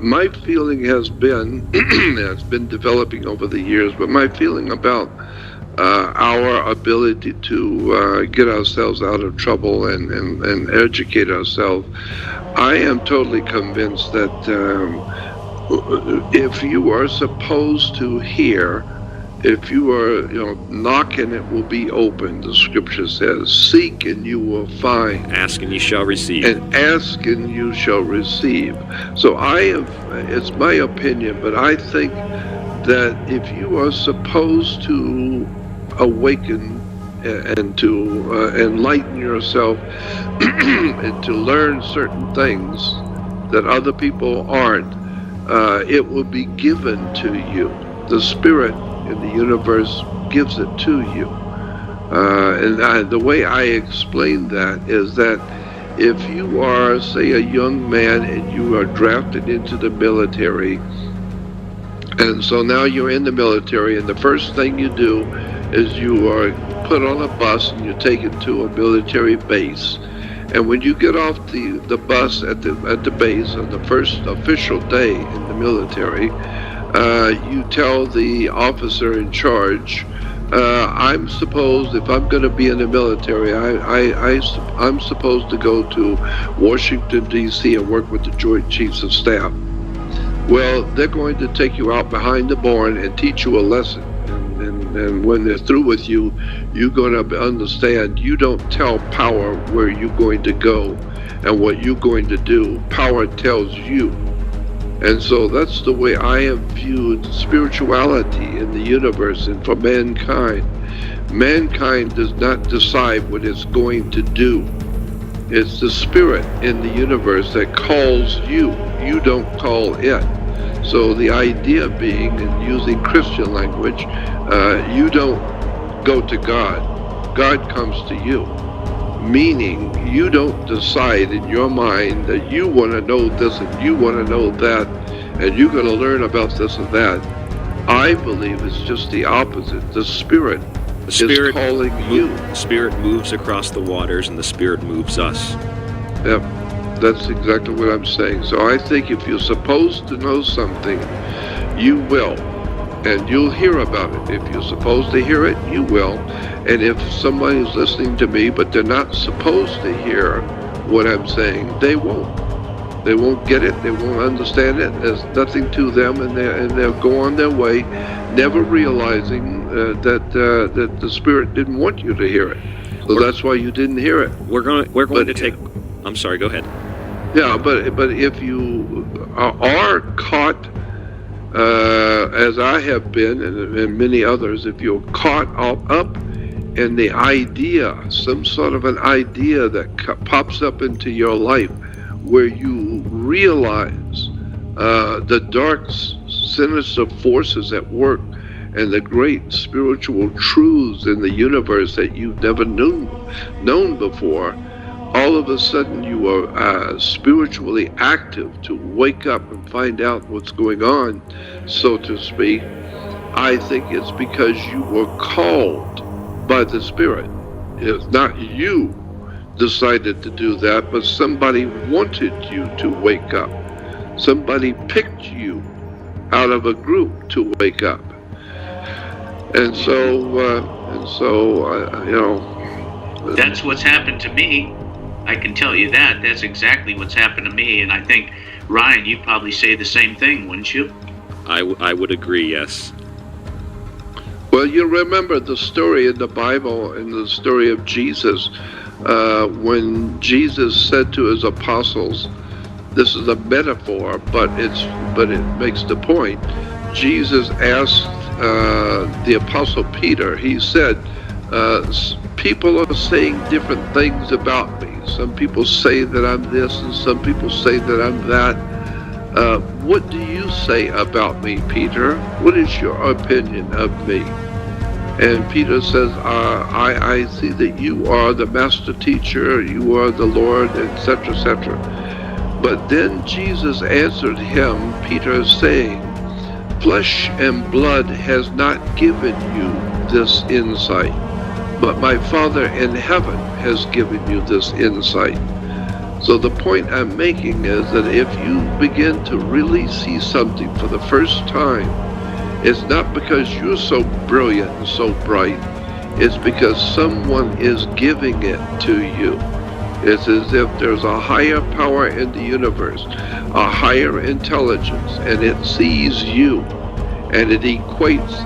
My feeling has been, it's been developing over the years, but my feeling about our ability to get ourselves out of trouble and educate ourselves, I am totally convinced that if you are supposed to hear, if you are, knocking, it will be open. The scripture says, seek and you will find. Ask and you shall receive. And ask and you shall receive. So it's my opinion, but I think that if you are supposed to awaken and to enlighten yourself and to learn certain things that other people aren't, it will be given to you. The Spirit in the universe gives it to you. And the way I explain that is that if you are, say, a young man and you are drafted into the military, and so now you're in the military, and the first thing you do is you are put on a bus and you're taken to a military base. And when you get off the bus at the base on the first official day in the military, you tell the officer in charge, I'm supposed, if I'm going to be in the military, I'm supposed to go to Washington, D.C. and work with the Joint Chiefs of Staff. Well, they're going to take you out behind the barn and teach you a lesson. And when they're through with you, you're going to understand you don't tell power where you're going to go and what you're going to do. Power tells you. And so that's the way I have viewed spirituality in the universe and for mankind. Mankind does not decide what it's going to do. It's the Spirit in the universe that calls you. You don't call it. So the idea being, and using Christian language, you don't go to God. God comes to you. Meaning, you don't decide in your mind that you want to know this and you want to know that, and you're going to learn about this and that. I believe it's just the opposite. The Spirit is calling you. The Spirit moves across the waters, and the Spirit moves us. Yep, that's exactly what I'm saying. So I think if you're supposed to know something, you will. And you'll hear about it. If you're supposed to hear it, you will. And if somebody's listening to me, but they're not supposed to hear what I'm saying, they won't. They won't get it. They won't understand it. There's nothing to them, and they'll go on their way, never realizing that the Spirit didn't want you to hear it. So that's why you didn't hear it. We're going to take. I'm sorry. Go ahead. Yeah, but if you are caught, as I have been, and many others, if you're caught up in the idea, some sort of an idea that pops up into your life, where you realize the dark, sinister forces at work and the great spiritual truths in the universe that you've never known before, all of a sudden you are spiritually active to wake up and find out what's going on, so to speak. I think it's because you were called by the Spirit. It's not you decided to do that, but somebody wanted you to wake up. Somebody picked you out of a group to wake up. And so, that's what's happened to me. I can tell you that. That's exactly what's happened to me. And I think, Ryan, you'd probably say the same thing, wouldn't you? I would agree, yes. Well, you remember the story in the Bible, in the story of Jesus, when Jesus said to his apostles, this is a metaphor, but it makes the point. Jesus asked the apostle Peter, he said, people are saying different things about me. Some people say that I'm this, and some people say that I'm that. What do you say about me, Peter? What is your opinion of me? And Peter says, I see that you are the master teacher, you are the Lord, etc., etc. But then Jesus answered him, Peter, saying, flesh and blood has not given you this insight, but my Father in heaven has given you this insight. So the point I'm making is that if you begin to really see something for the first time, it's not because you're so brilliant and so bright. It's because someone is giving it to you. It's as if there's a higher power in the universe, a higher intelligence, and it sees you, and it equates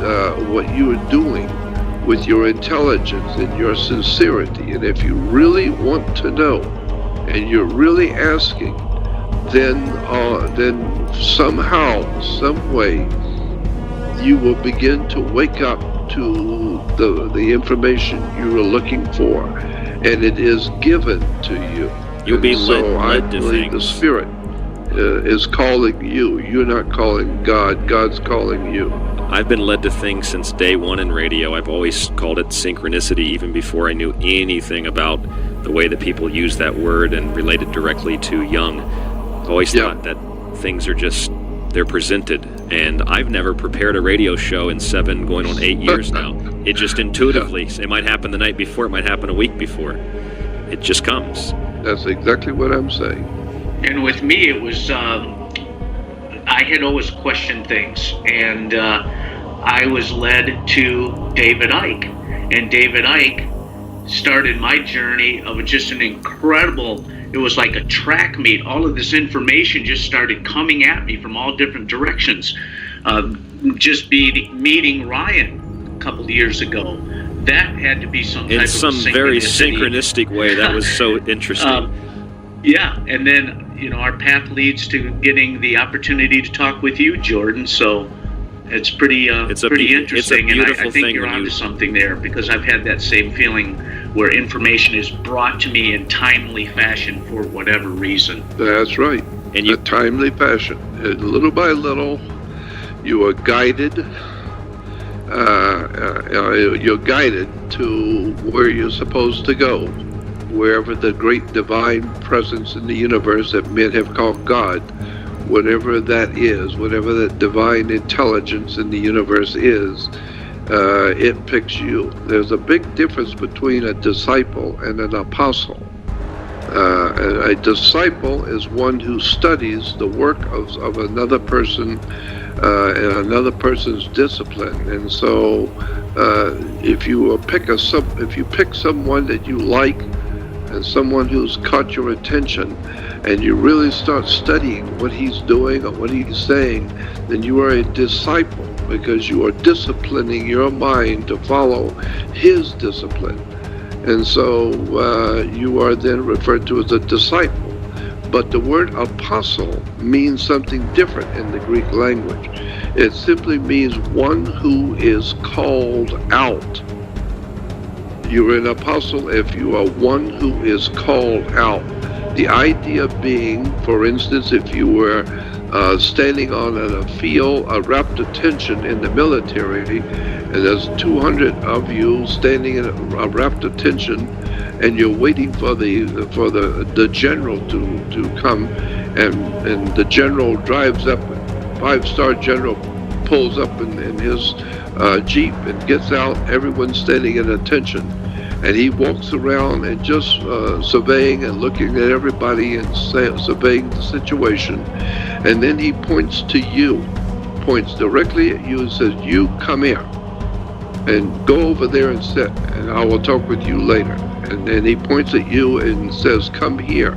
what you are doing with your intelligence and your sincerity. And if you really want to know, and you're really asking, then somehow, some way, you will begin to wake up to the information you were looking for, and it is given to you. You'll be so led I to believe things. the Spirit is calling you. You're not calling God. God's calling you. I've been led to things since day one in radio. I've always called it synchronicity, even before I knew anything about the way that people use that word and relate it directly to young. I've always thought that things are just, they're presented. And I've never prepared a radio show in 7, going on 8 years now. It just intuitively, it might happen the night before, it might happen a week before. It just comes. That's exactly what I'm saying. And with me, it was, I had always questioned things, and I was led to David Icke. And David Icke started my journey of just an incredible, it was like a track meet. All of this information just started coming at me from all different directions. Just meeting Ryan a couple of years ago, that had to be some type of synchronicity. In some very synchronistic way. That was so interesting. Yeah, and then, our path leads to getting the opportunity to talk with you, Jordan, so it's pretty interesting, and I think you're onto something there, because I've had that same feeling where information is brought to me in timely fashion for whatever reason. That's right. And a timely fashion. And little by little, you are guided. You're guided to where you're supposed to go, wherever the great divine presence in the universe that men have called God, whatever that is, whatever that divine intelligence in the universe is, it picks you. There's a big difference between a disciple and an apostle. A disciple is one who studies the work of another person and another person's discipline. And so, if you pick someone that you like and someone who's caught your attention, and you really start studying what he's doing or what he's saying, then you are a disciple, because you are disciplining your mind to follow his discipline. And so you are then referred to as a disciple. But the word apostle means something different in the Greek language. It simply means one who is called out. You're an apostle if you are one who is called out. The idea being, for instance, if you were standing on a field, a rapt attention in the military, and there's 200 of you standing in a rapt attention, and you're waiting for the general to come, and the general drives up, 5-star general pulls up in his Jeep and gets out, everyone's standing at attention. And he walks around and just surveying and looking at everybody and surveying the situation. And then he points to you, points directly at you and says, you come here and go over there and sit, and I will talk with you later. And then he points at you and says, come here.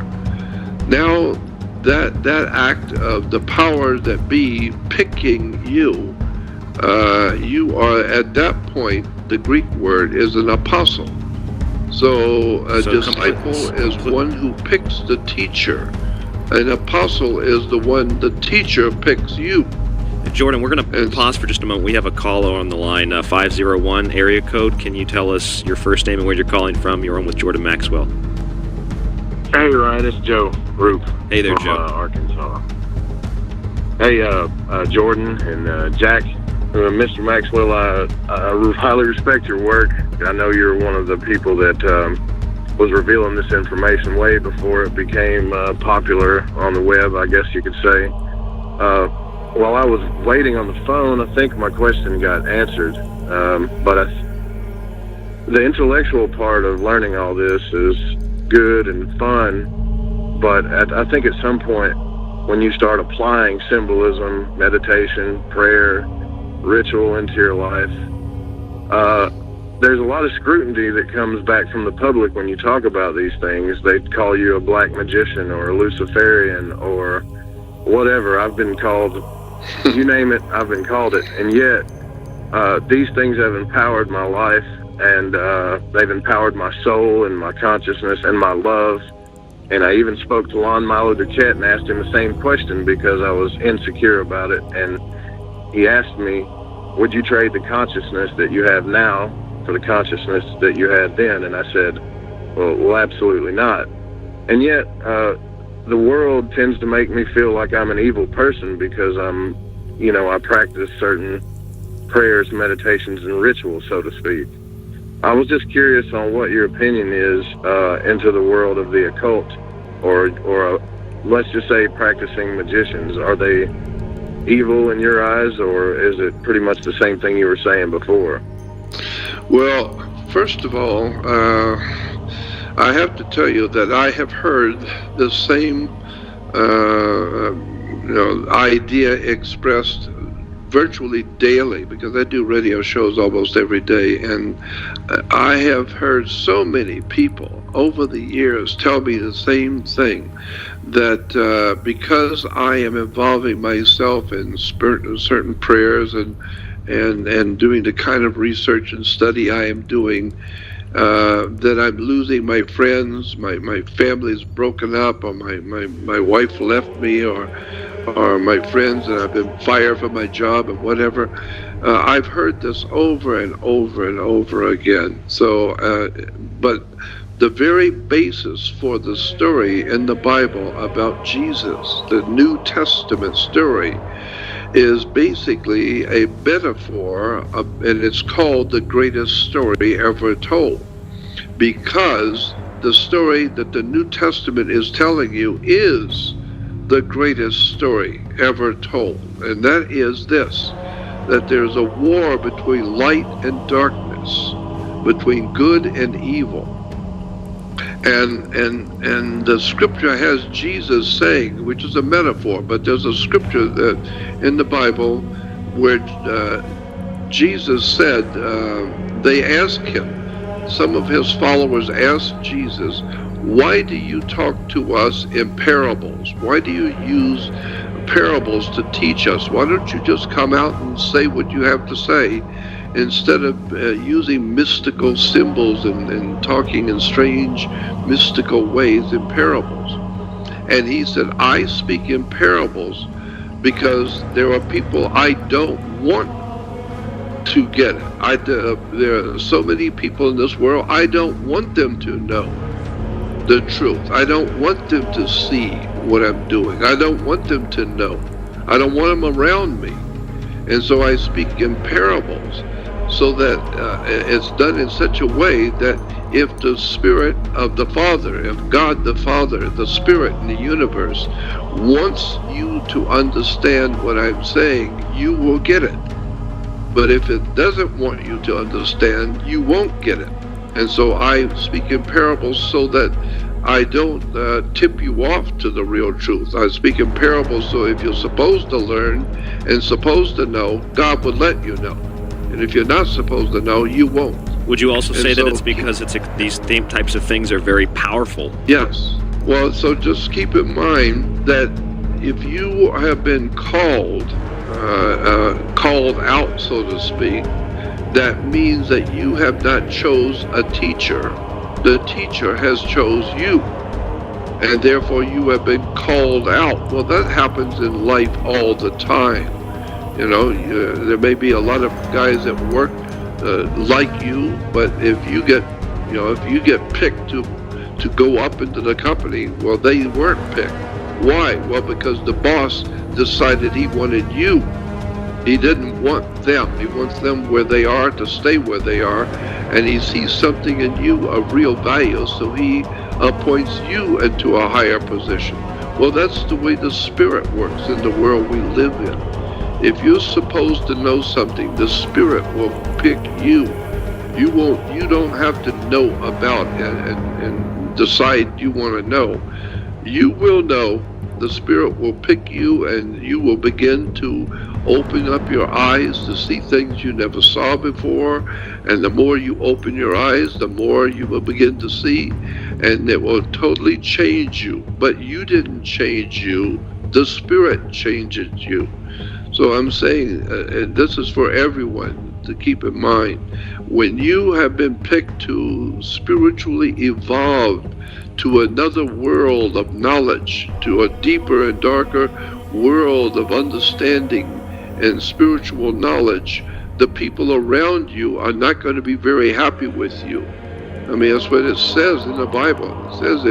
Now that act of the power that be picking you, you are at that point, the Greek word is an apostle. So a disciple is one who picks the teacher. An apostle is the teacher picks you. Jordan, we're going to pause for just a moment. We have a caller on the line, 501 area code. Can you tell us your first name and where you're calling from? You're on with Jordan Maxwell. Hey, Ryan, it's Joe Roop. Hey there, from Joe. Arkansas. Hey, Jordan and Jack, Mr. Maxwell, I highly respect your work. I know you're one of the people that was revealing this information way before it became popular on the web, I guess you could say. While I was waiting on the phone, I think my question got answered. But the intellectual part of learning all this is good and fun, but I think at some point when you start applying symbolism, meditation, prayer, ritual into your life, there's a lot of scrutiny that comes back from the public when you talk about these things. They call you a black magician or a Luciferian or whatever. I've been called, you name it, I've been called it. And yet, these things have empowered my life, and they've empowered my soul and my consciousness and my love. And I even spoke to Lon Milo Duquette and asked him the same question because I was insecure about it. And he asked me, would you trade the consciousness that you have now for the consciousness that you had then? And I said, well, absolutely not. And yet, the world tends to make me feel like I'm an evil person because I practice certain prayers, meditations, and rituals, so to speak. I was just curious on what your opinion is into the world of the occult, or let's just say practicing magicians. Are they evil in your eyes, or is it pretty much the same thing you were saying before? Well, first of all, I have to tell you that I have heard the same idea expressed virtually daily, because I do radio shows almost every day, and I have heard so many people over the years tell me the same thing, that because I am involving myself in certain prayers and doing the kind of research and study I am doing, that I'm losing my friends, my family's broken up, or my wife left me, or my friends, and I've been fired from my job and whatever. I've heard this over and over and over again. So, but the very basis for the story in the Bible about Jesus, the New Testament story, is basically a metaphor, and it's called the greatest story ever told, because the story that the New Testament is telling you is the greatest story ever told, and that is this, that there's a war between light and darkness, between good and evil. And the scripture has Jesus saying, which is a metaphor, but there's a scripture that in the Bible where Jesus said, they asked him, some of his followers asked Jesus, why do you talk to us in parables? Why do you use parables to teach us? Why don't you just come out and say what you have to say, instead of using mystical symbols and talking in strange mystical ways in parables? And he said, I speak in parables because there are people I don't want to get it. There are so many people in this world, I don't want them to know the truth. I don't want them to see what I'm doing. I don't want them to know. I don't want them around me. And so I speak in parables, so that it's done in such a way that if the Spirit of the Father, if God the Father, the Spirit in the universe, wants you to understand what I'm saying, you will get it. But if it doesn't want you to understand, you won't get it. And so I speak in parables so that I don't tip you off to the real truth. I speak in parables so if you're supposed to learn and supposed to know, God would let you know. And if you're not supposed to know, you won't. Would you also say that it's because these same types of things are very powerful? Yes. Well, so just keep in mind that if you have been called out, so to speak, that means that you have not chose a teacher. The teacher has chose you, and therefore you have been called out. Well, that happens in life all the time. You know, there may be a lot of guys that work like you, but if you get picked to go up into the company, well, they weren't picked. Why? Well, because the boss decided he wanted you. He didn't want them. He wants them where they are to stay where they are, and he sees something in you of real value, so he appoints you into a higher position. Well, that's the way the Spirit works in the world we live in. If you're supposed to know something, the Spirit will pick you. You don't have to know about and decide you want to know. You will know. The Spirit will pick you, and you will begin to open up your eyes to see things you never saw before. And the more you open your eyes, the more you will begin to see, and it will totally change you. But you didn't change you. The Spirit changes you. So I'm saying, and this is for everyone to keep in mind, when you have been picked to spiritually evolve to another world of knowledge, to a deeper and darker world of understanding and spiritual knowledge, the people around you are not going to be very happy with you. I mean, that's what it says in the Bible. It says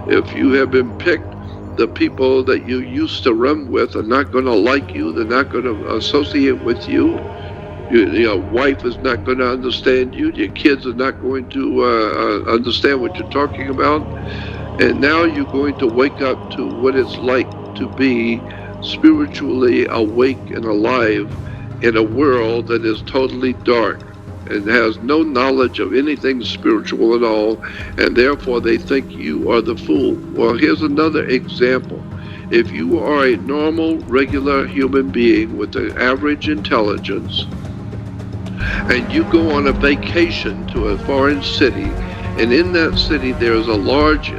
if you have been picked, the people that you used to run with are not going to like you. They're not going to associate with you. Your wife is not going to understand you. Your kids are not going to understand what you're talking about. And now you're going to wake up to what it's like to be spiritually awake and alive in a world that is totally dark and has no knowledge of anything spiritual at all, and therefore they think you are the fool. Well, here's another example. If you are a normal, regular human being with an average intelligence, and you go on a vacation to a foreign city, and in that city there's a large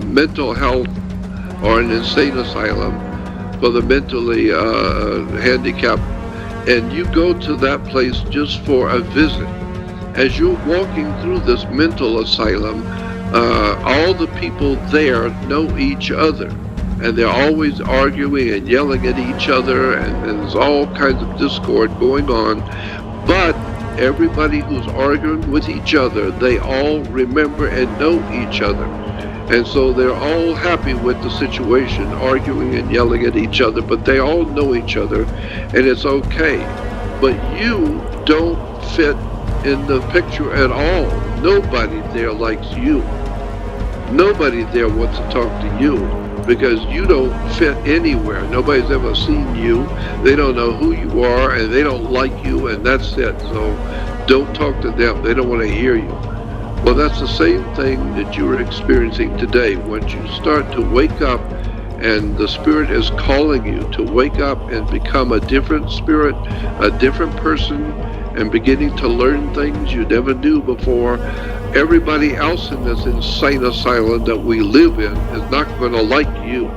mental health or an insane asylum for the mentally handicapped, and you go to that place just for a visit. As you're walking through this mental asylum, all the people there know each other, and they're always arguing and yelling at each other, and there's all kinds of discord going on. But everybody who's arguing with each other, they all remember and know each other. And so they're all happy with the situation, arguing and yelling at each other, but they all know each other, and it's okay. But you don't fit in the picture at all. Nobody there likes you. Nobody there wants to talk to you because you don't fit anywhere. Nobody's ever seen you. They don't know who you are, and they don't like you, and that's it. So don't talk to them. They don't want to hear you. Well, that's the same thing that you're experiencing today. Once you start to wake up and the Spirit is calling you to wake up and become a different spirit, a different person, and beginning to learn things you never knew before, everybody else in this insane asylum that we live in is not going to like you.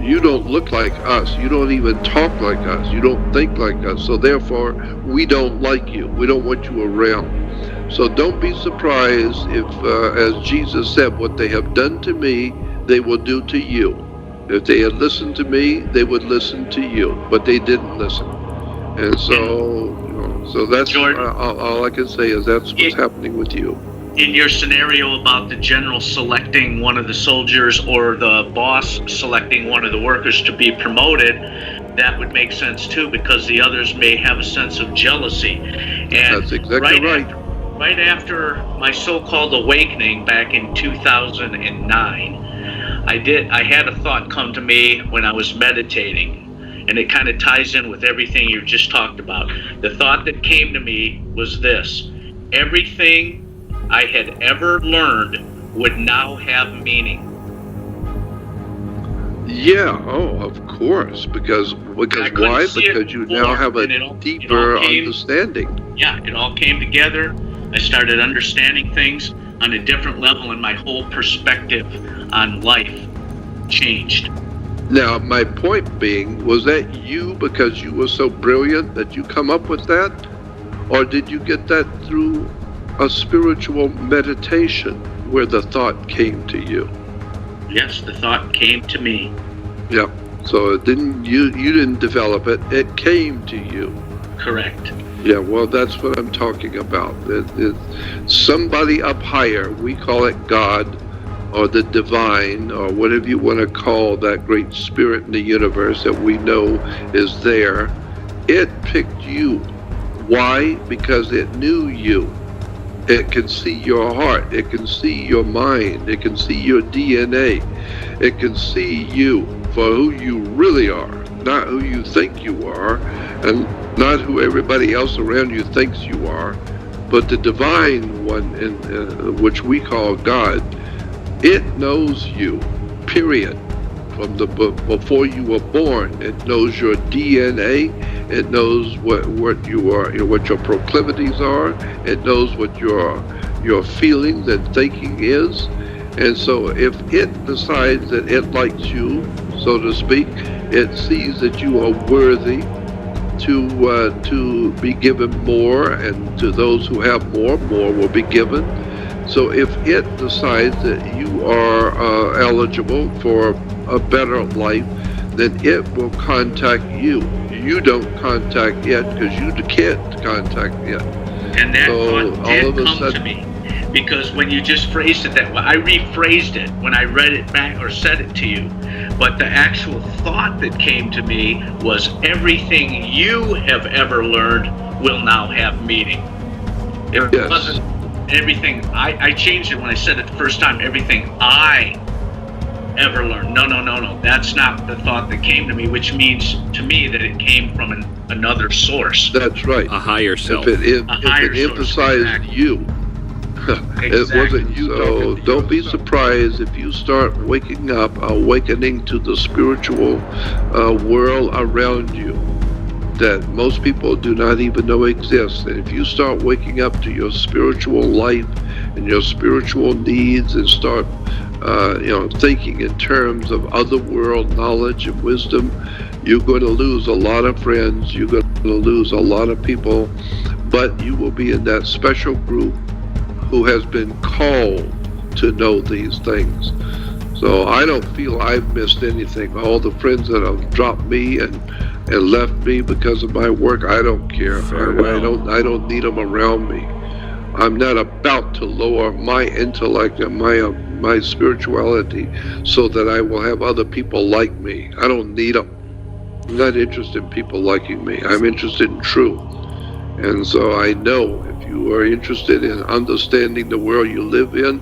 You don't look like us. You don't even talk like us. You don't think like us. So therefore, we don't like you. We don't want you around. So don't be surprised if, as Jesus said, what they have done to me, they will do to you. If they had listened to me, they would listen to you. But they didn't listen. And so, so that's all I can say is that's what's happening with you. In your scenario about the general selecting one of the soldiers or the boss selecting one of the workers to be promoted, that would make sense too, because the others may have a sense of jealousy. And that's exactly right. Right after my so-called awakening back in 2009, I had a thought come to me when I was meditating, and it kind of ties in with everything you just talked about. The thought that came to me was this: everything I had ever learned would now have meaning. Yeah, of course, because why? Because you now have a deeper understanding. Yeah, it all came together. I started understanding things on a different level, and my whole perspective on life changed. Now, my point being, was that you because you were so brilliant that you come up with that? Or did you get that through a spiritual meditation where the thought came to you? Yes, the thought came to me. Yeah. So it didn't you didn't develop it, it came to you. Correct. Yeah, well, that's what I'm talking about. It's somebody up higher, we call it God, or the divine, or whatever you want to call that great spirit in the universe that we know is there. It picked you. Why? Because it knew you. It can see your heart. It can see your mind. It can see your DNA. It can see you for who you really are, not who you think you are, and not who everybody else around you thinks you are, but the divine one, which we call God. It knows you, period. From before you were born, it knows your DNA. It knows what you are, what your proclivities are. It knows what your feelings and thinking is. And so, if it decides that it likes you, so to speak, it sees that you are worthy to be given more, and to those who have more will be given. So if it decides that you are eligible for a better life, then it will contact you. You don't contact it because you can't contact it. And that So thought all did of a come to sudden- me, because when you just phrased it that way, I rephrased it when I read it back or said it to you. But the actual thought that came to me was, everything you have ever learned will now have meaning. It Yes. wasn't everything. I changed it when I said it the first time. Everything I ever learned. No. That's not the thought that came to me, which means to me that it came from another source. That's right. A higher self. If it higher source, emphasized exactly. you, it Exactly. wasn't you. So don't be surprised if you start waking up, awakening to the spiritual world around you that most people do not even know exists. And if you start waking up to your spiritual life and your spiritual needs, and start thinking in terms of other world knowledge and wisdom, you're going to lose a lot of friends. You're going to lose a lot of people, but you will be in that special group who has been called to know these things. So I don't feel I've missed anything. All the friends that have dropped me and left me because of my work, I don't care. I don't need them around me. I'm not about to lower my intellect and my spirituality so that I will have other people like me. I don't need them. I'm not interested in people liking me. I'm interested in truth. And so I know if you are interested in understanding the world you live in,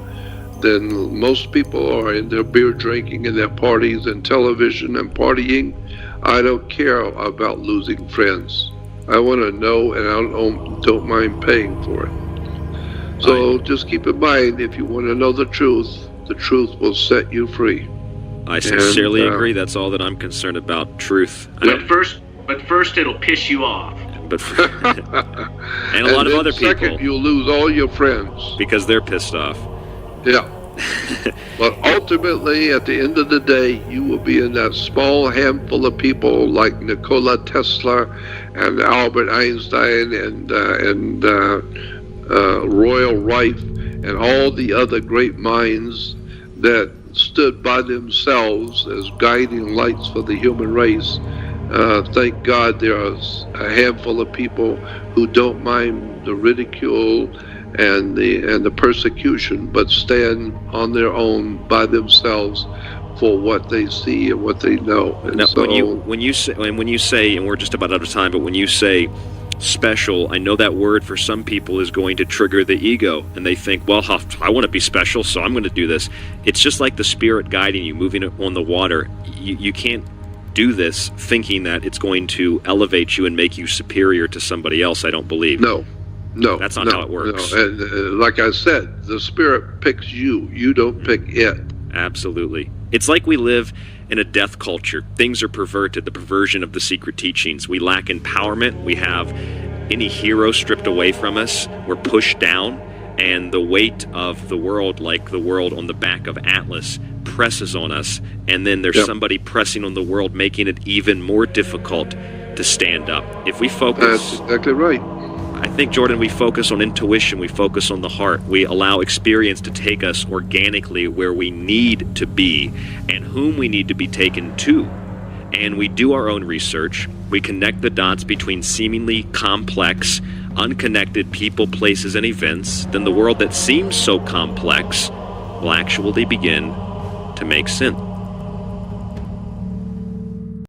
then most people are in their beer drinking and their parties and television and partying. I don't care about losing friends. I want to know, and I don't mind paying for it. So just keep in mind, if you want to know the truth will set you free. I sincerely agree. That's all that I'm concerned about. Truth. But first it'll piss you off. And a lot of other people. Second, you'll lose all your friends. Because they're pissed off. Yeah. But ultimately, at the end of the day, you will be in that small handful of people like Nikola Tesla and Albert Einstein and Royal Rife and all the other great minds that stood by themselves as guiding lights for the human race. Thank God there are a handful of people who don't mind the ridicule and the persecution, but stand on their own by themselves for what they see and what they know. And now, so, when you say, and we're just about out of time, but when you say special, I know that word for some people is going to trigger the ego, and they think, well, I want to be special, so I'm going to do this. It's just like the spirit guiding you, moving on the water. You can't do this thinking that it's going to elevate you and make you superior to somebody else. I don't believe. No, that's not how it works. No. And like I said, the spirit picks you. You don't pick it. Absolutely. It's like we live in a death culture. Things are perverted, the perversion of the secret teachings. We lack empowerment. We have any hero stripped away from us. We're pushed down, and the weight of the world, like the world on the back of Atlas, presses on us, and then there's somebody pressing on the world, making it even more difficult to stand up. If we focus... That's exactly right. I think, Jordan, we focus on intuition, we focus on the heart, we allow experience to take us organically where we need to be and whom we need to be taken to. And we do our own research, we connect the dots between seemingly complex, unconnected people, places, and events, then the world that seems so complex will actually begin to make sense.